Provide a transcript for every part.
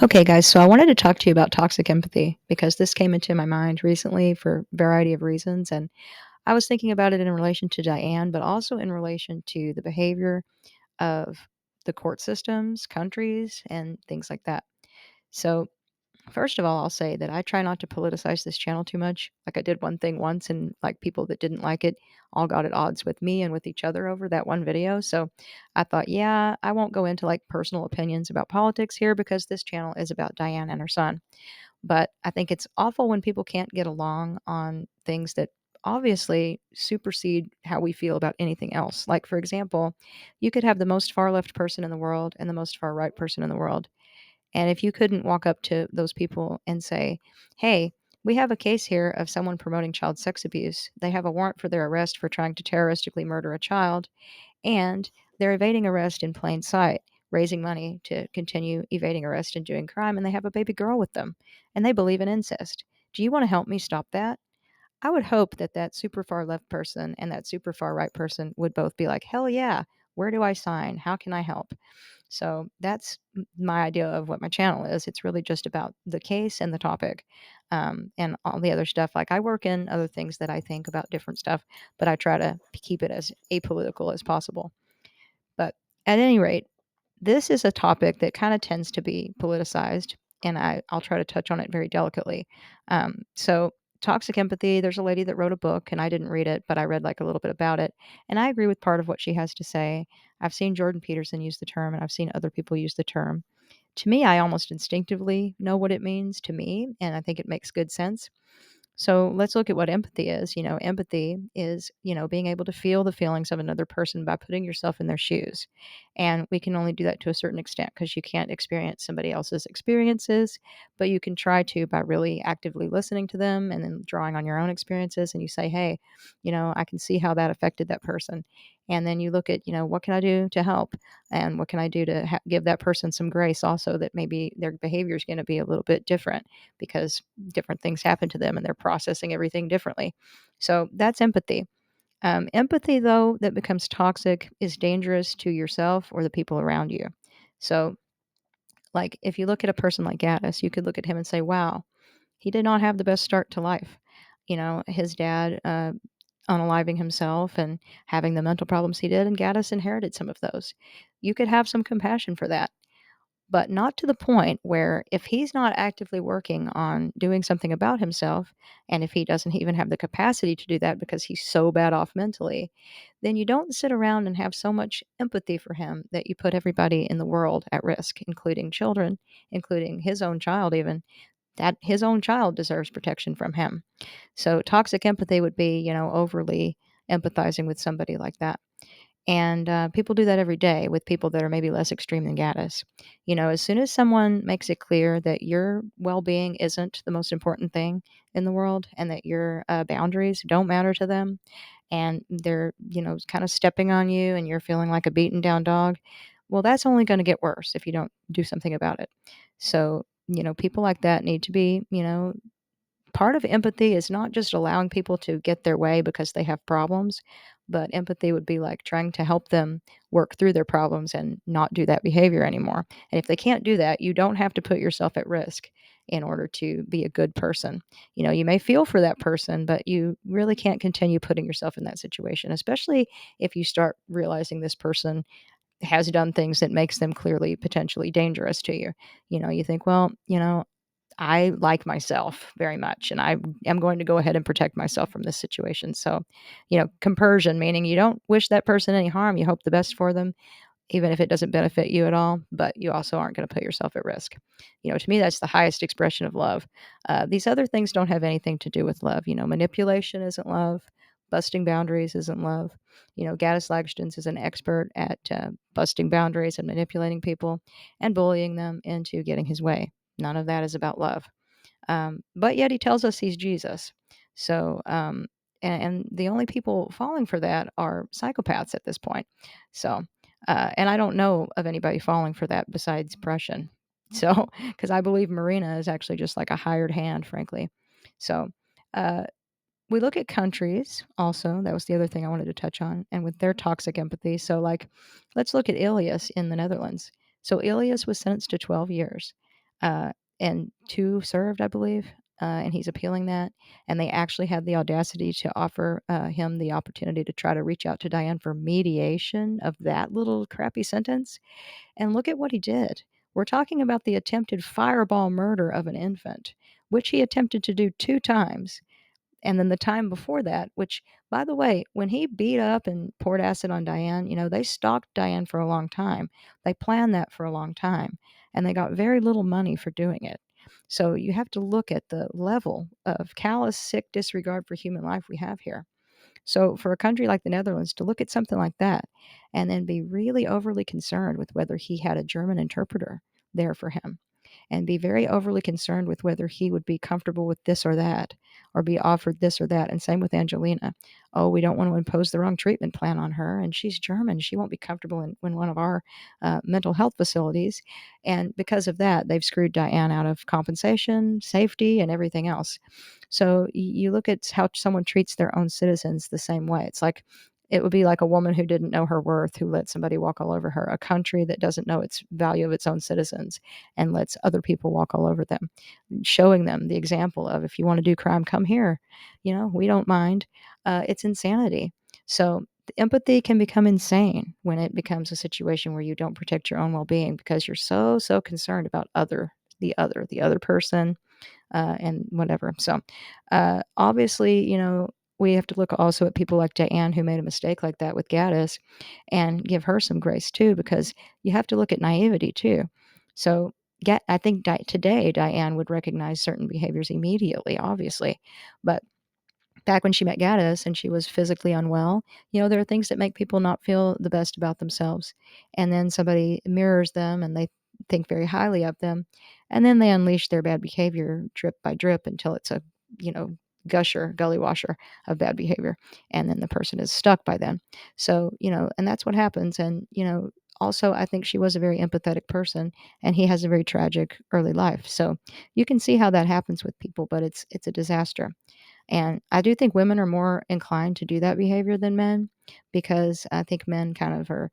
Okay, guys, so I wanted to talk to you about toxic empathy because this came into my mind recently for a variety of reasons. And I was thinking about it in relation to Diane, but also in relation to the behavior of the court systems, countries, and things like that. So, first of all, I'll say that I try not to politicize this channel too much. Like I did one thing once and like people that didn't like it all got at odds with me and with each other over that one video. So I thought, yeah, I won't go into like personal opinions about politics here because this channel is about Diane and her son. But I think it's awful when people can't get along on things that obviously supersede how we feel about anything else. Like, for example, you could have the most far left person in the world and the most far right person in the world, and if you couldn't walk up to those people and say, hey, we have a case here of someone promoting child sex abuse. They have a warrant for their arrest for trying to terroristically murder a child, and they're evading arrest in plain sight, raising money to continue evading arrest and doing crime, and they have a baby girl with them, and they believe in incest. Do you want to help me stop that? I would hope that that super far left person and that super far right person would both be like, hell yeah, where do I sign? How can I help? So that's my idea of what my channel is. It's really just about the case and the topic, and all the other stuff. Like I work in other things that I think about different stuff, but I try to keep it as apolitical as possible. But at any rate, this is a topic that kind of tends to be politicized, and I'll try to touch on it very delicately. So, toxic empathy, there's a lady that wrote a book, and I didn't read it, but I read like a little bit about it. And I agree with part of what she has to say. I've seen Jordan Peterson use the term, and I've seen other people use the term. To me, I almost instinctively know what it means to me, and I think it makes good sense. So let's look at what empathy is. Empathy is, being able to feel the feelings of another person by putting yourself in their shoes. And we can only do that to a certain extent because you can't experience somebody else's experiences, but you can try to by really actively listening to them and then drawing on your own experiences. And you say, hey, I can see how that affected that person. And then you look at, what can I do to help? And what can I do to give that person some grace also that maybe their behavior is going to be a little bit different because different things happen to them and they're processing everything differently. So that's empathy. Empathy, though, that becomes toxic is dangerous to yourself or the people around you. So, like, if you look at a person like Gaddis, you could look at him and say, wow, he did not have the best start to life. His dad unaliving himself and having the mental problems he did, and Gaddis inherited some of those. You could have some compassion for that, but not to the point where if he's not actively working on doing something about himself, and if he doesn't even have the capacity to do that because he's so bad off mentally, then you don't sit around and have so much empathy for him that you put everybody in the world at risk, including children, including his own child, even that his own child deserves protection from him. So toxic empathy would be, overly empathizing with somebody like that. And people do that every day with people that are maybe less extreme than Gaddis. As soon as someone makes it clear that your well being isn't the most important thing in the world and that your boundaries don't matter to them and they're, kind of stepping on you and you're feeling like a beaten down dog, well, that's only going to get worse if you don't do something about it. So, people like that need to be, part of empathy is not just allowing people to get their way because they have problems, but empathy would be like trying to help them work through their problems and not do that behavior anymore. And if they can't do that, you don't have to put yourself at risk in order to be a good person. You may feel for that person, but you really can't continue putting yourself in that situation, especially if you start realizing this person has done things that makes them clearly potentially dangerous to you. You think, well, I like myself very much, and I am going to go ahead and protect myself from this situation. So, compersion, meaning you don't wish that person any harm. You hope the best for them, even if it doesn't benefit you at all, but you also aren't going to put yourself at risk. To me, that's the highest expression of love. These other things don't have anything to do with love. Manipulation isn't love. Busting boundaries isn't love. Gatis Lagzdins is an expert at busting boundaries and manipulating people and bullying them into getting his way. None of that is about love. But yet he tells us he's Jesus. So, and the only people falling for that are psychopaths at this point. So, and I don't know of anybody falling for that besides Prussian. So, because I believe Marina is actually just like a hired hand, frankly. So, uh, we look at countries also. That was the other thing I wanted to touch on, and with their toxic empathy. So, like, let's look at Ilyas in the Netherlands. So, Ilyas was sentenced to 12 years. uh, and 2 served, I believe, and he's appealing that. And they actually had the audacity to offer him the opportunity to try to reach out to Diane for mediation of that little crappy sentence. And look at what he did. We're talking about the attempted fireball murder of an infant, which he attempted to do 2 times. And then the time before that, which, by the way, when he beat up and poured acid on Diane, they stalked Diane for a long time. They planned that for a long time, and they got very little money for doing it. So you have to look at the level of callous, sick disregard for human life we have here. So for a country like the Netherlands to look at something like that and then be really overly concerned with whether he had a German interpreter there for him, and be very overly concerned with whether he would be comfortable with this or that, or be offered this or that. And same with Angelina. Oh, we don't want to impose the wrong treatment plan on her, and she's German. She won't be comfortable in one of our mental health facilities. And because of that, they've screwed Diane out of compensation, safety, and everything else. So you look at how someone treats their own citizens the same way. It's like it would be like a woman who didn't know her worth, who let somebody walk all over her, a country that doesn't know its value of its own citizens and lets other people walk all over them, showing them the example of, if you want to do crime, come here. We don't mind. It's insanity. So empathy can become insane when it becomes a situation where you don't protect your own well-being because you're so concerned about the other person, and whatever. So, obviously, we have to look also at people like Diane who made a mistake like that with Gaddis and give her some grace too, because you have to look at naivety too. So, I think today Diane would recognize certain behaviors immediately, obviously, but back when she met Gaddis and she was physically unwell, there are things that make people not feel the best about themselves. And then somebody mirrors them and they think very highly of them. And then they unleash their bad behavior drip by drip until it's a, you know, gully washer of bad behavior. And then the person is stuck by then. So, and that's what happens. And, also, I think she was a very empathetic person, and he has a very tragic early life. So you can see how that happens with people, but it's a disaster. And I do think women are more inclined to do that behavior than men, because I think men kind of are.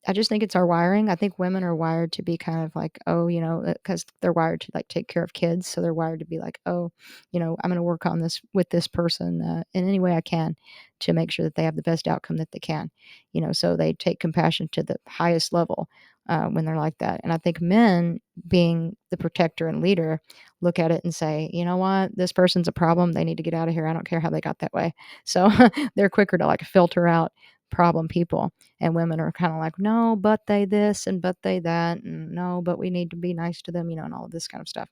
I just think it's our wiring. I think women are wired to be kind of like, oh, because they're wired to like take care of kids. So they're wired to be like, oh, I'm going to work on this with this person in any way I can to make sure that they have the best outcome that they can. So they take compassion to the highest level when they're like that. And I think men, being the protector and leader, look at it and say, you know what, this person's a problem. They need to get out of here. I don't care how they got that way. So they're quicker to like filter out problem people. And women are kind of like, no, but they this and but they that, and no, but we need to be nice to them, and all of this kind of stuff.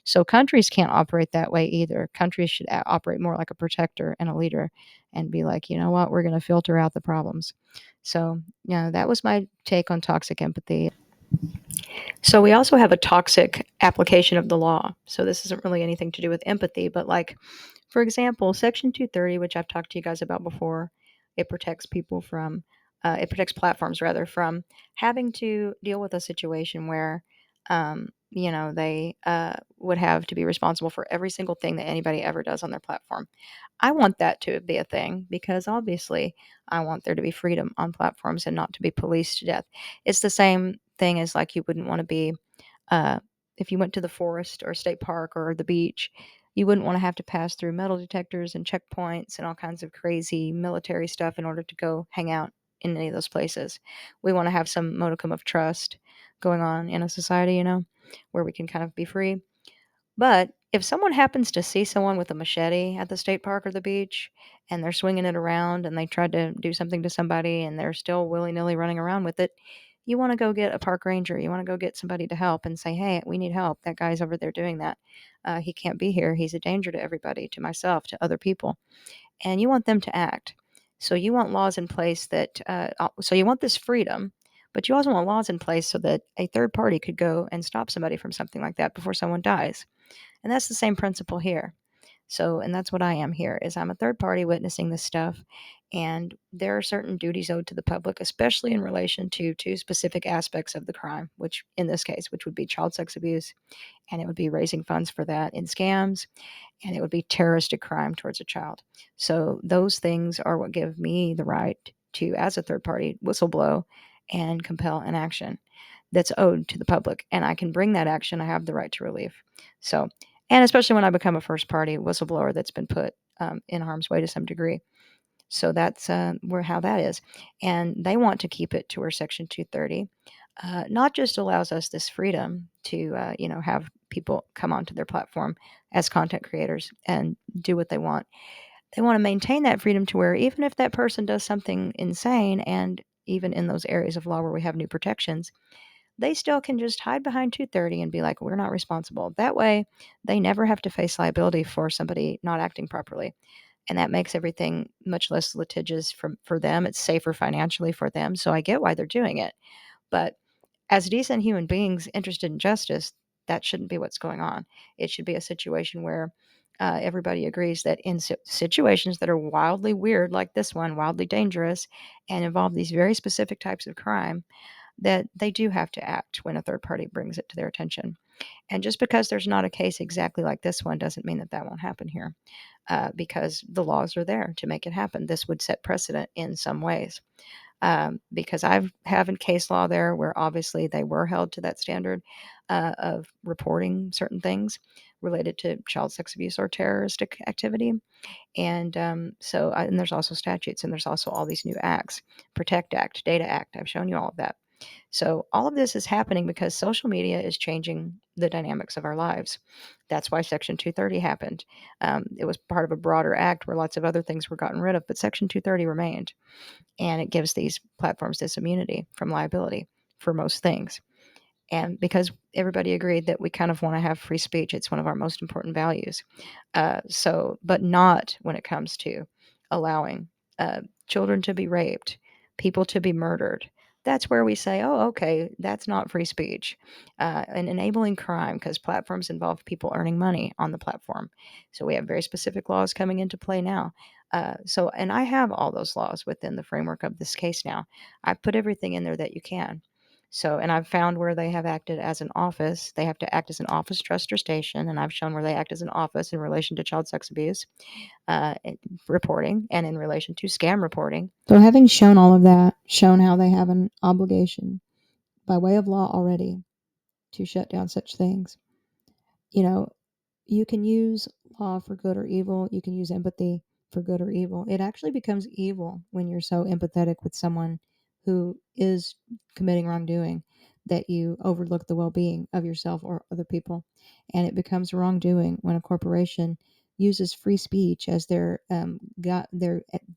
So countries can't operate that way either. Countries should operate more like a protector and a leader, and be like, you know what, we're going to filter out the problems. So, that was my take on toxic empathy. So we also have a toxic application of the law. So this isn't really anything to do with empathy, but like, for example, Section 230, which I've talked to you guys about before, it protects people from, it protects platforms rather from having to deal with a situation where, they would have to be responsible for every single thing that anybody ever does on their platform. I want that to be a thing because obviously I want there to be freedom on platforms and not to be policed to death. It's the same thing as like you wouldn't want to be, uh, if you went to the forest or state park or the beach, you wouldn't want to have to pass through metal detectors and checkpoints and all kinds of crazy military stuff in order to go hang out in any of those places. We want to have some modicum of trust going on in a society, where we can kind of be free. But if someone happens to see someone with a machete at the state park or the beach and they're swinging it around and they tried to do something to somebody and they're still willy-nilly running around with it, you want to go get a park ranger. You want to go get somebody to help and say, hey, we need help. That guy's over there doing that. He can't be here. He's a danger to everybody, to myself, to other people. And you want them to act. So you want laws in place that, so you want this freedom, but you also want laws in place so that a third party could go and stop somebody from something like that before someone dies. And that's the same principle here. So, and that's what I am here, is I'm a third party witnessing this stuff. And there are certain duties owed to the public, especially in relation to two specific aspects of the crime, which in this case, which would be child sex abuse, and it would be raising funds for that in scams, and it would be terroristic crime towards a child. So those things are what give me the right to, as a third party, whistleblow and compel an action. that's owed to the public, and I can bring that action. I have the right to relief. So, and especially when I become a first party whistleblower that's been put in harm's way to some degree. So that's where how that is, and they want to keep it to where Section 230 not just allows us this freedom to have people come onto their platform as content creators and do what they want. They want to maintain that freedom to where even if that person does something insane, and even in those areas of law where we have new protections, they still can just hide behind 230 and be like, we're not responsible. That way, they never have to face liability for somebody not acting properly. And that makes everything much less litigious for them. It's safer financially for them. So I get why they're doing it. But as decent human beings interested in justice, that shouldn't be what's going on. It should be a situation where everybody agrees that in situations that are wildly weird, like this one, wildly dangerous, and involve these very specific types of crime, that they do have to act when a third party brings it to their attention. And just because there's not a case exactly like this one doesn't mean that that won't happen here, because the laws are there to make it happen. This would set precedent in some ways. Because I've having case law there where obviously they were held to that standard of reporting certain things related to child sex abuse or terroristic activity. And and there's also statutes, and there's also all these new acts, Protect Act, Data Act. I've shown you all of that. So all of this is happening because social media is changing the dynamics of our lives. That's why Section 230 happened. It was part of a broader act where lots of other things were gotten rid of, but Section 230 remained, and it gives these platforms this immunity from liability for most things. And because everybody agreed that we kind of want to have free speech, it's one of our most important values. But not when it comes to allowing children to be raped, people to be murdered. That's where we say, oh, okay, that's not free speech. And enabling crime, because platforms involve people earning money on the platform. So we have very specific laws coming into play now. And I have all those laws within the framework of this case now. I've put everything in there that you can. So, and I've found where they have acted as an office. They have to act as an office, trust, or station. And I've shown where they act as an office in relation to child sex abuse uh, reporting and in relation to scam reporting. So, having shown all of that, shown how they have an obligation by way of law already to shut down such things, you know, you can use law for good or evil. You can use empathy for good or evil. It actually becomes evil when you're so empathetic with someone who is committing wrongdoing that you overlook the well-being of yourself or other people. And it becomes wrongdoing when a corporation uses free speech as their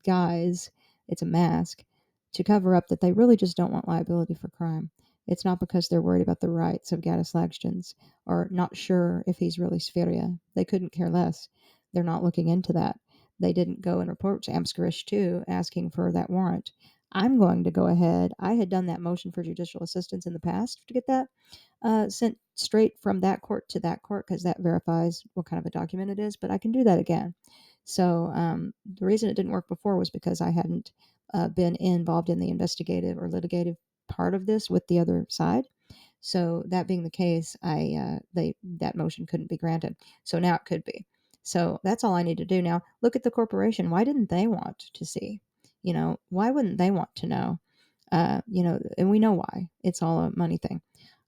guise. It's a mask to cover up that they really just don't want liability for crime. It's not because they're worried about the rights of Gatis Lagzdins or not sure if he's really Sferia. They couldn't care less. They're not looking into that. They didn't go and report to Amskarish 2 asking for that warrant. I'm going to go ahead. I had done that motion for judicial assistance in the past to get that sent straight from that court to that court because that verifies what kind of a document it is, but I can do that again. So the reason it didn't work before was because I hadn't been involved in the investigative or litigative part of this with the other side. So that being the case, that motion couldn't be granted. So now it could be. So that's all I need to do now. Look at the corporation. Why didn't they want to see? Why wouldn't they want to know? And we know why. It's all a money thing,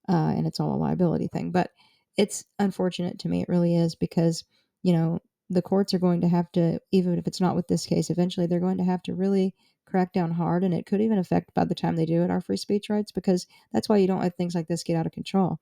and it's all a liability thing. But it's unfortunate to me. It really is because you know the courts are going to have to, even if it's not with this case, eventually they're going to have to really crack down hard, and it could even affect by the time they do it our free speech rights, because that's why you don't let things like this get out of control.